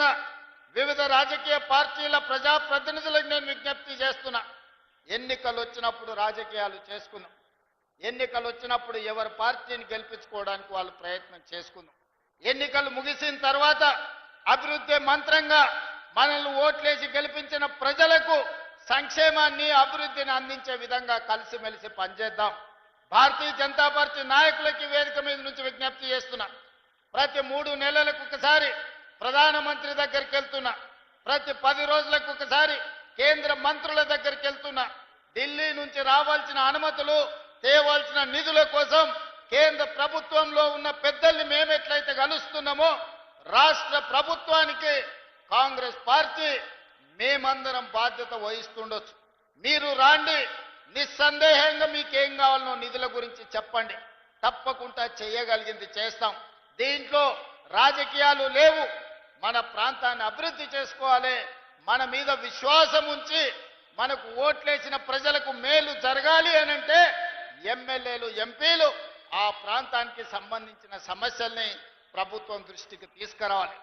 ఉన్న వివిధ రాజకీయ పార్టీల ప్రజాప్రతినిధులకు నేను విజ్ఞప్తి చేస్తున్నా. ఎన్నికలు వచ్చినప్పుడు రాజకీయాలు చేసుకుందాం. ఎన్నికలు వచ్చినప్పుడు ఎవరి పార్టీని గెలిపించుకోవడానికి వాళ్ళు ప్రయత్నం చేసుకుందాం. ఎన్నికలు ముగిసిన తర్వాత అభివృద్ధి మంత్రంగా మనల్ని ఓట్లేసి గెలిపించిన ప్రజలకు సంక్షేమాన్ని అభివృద్ధిని అందించే విధంగా కలిసిమెలిసి పనిచేద్దాం. భారతీయ జనతా పార్టీ నాయకులకి వేదిక మీద నుంచి విజ్ఞప్తి చేస్తున్నా. ప్రతి 3 నెలలకు ఒకసారి ప్రధానమంత్రి దగ్గరికి వెళ్తున్నా. ప్రతి 10 రోజులకు ఒకసారి కేంద్ర మంత్రుల దగ్గరికి వెళ్తున్నా. ఢిల్లీ నుంచి రావాల్సిన అనుమతులు, తేవాల్సిన నిధుల కోసం కేంద్ర ప్రభుత్వంలో ఉన్న పెద్దల్ని మేము ఎట్లయితే కలుస్తున్నామో రాష్ట్ర ప్రభుత్వానికి కాంగ్రెస్ పార్టీ మేమందరం బాధ్యత వహిస్తుండొచ్చు. మీరు రాండి, నిస్సందేహంగా మీకేం కావాలనో నిధుల గురించి చెప్పండి. తప్పకుండా చేయగలిగింది చేస్తాం. దీంట్లో రాజకీయాలు లేవు. మన ప్రాంతాన్ని అభివృద్ధి చేసుకోవాలి. మన మీద విశ్వాసం ఉంచి మనకు ఓట్లేసిన ప్రజలకు మేలు జరగాలి అనంటే ఎమ్మెల్యేలు, ఎంపీలు ఆ ప్రాంతానికి సంబంధించిన సమస్యల్ని ప్రభుత్వం దృష్టికి తీసుకురావాలి.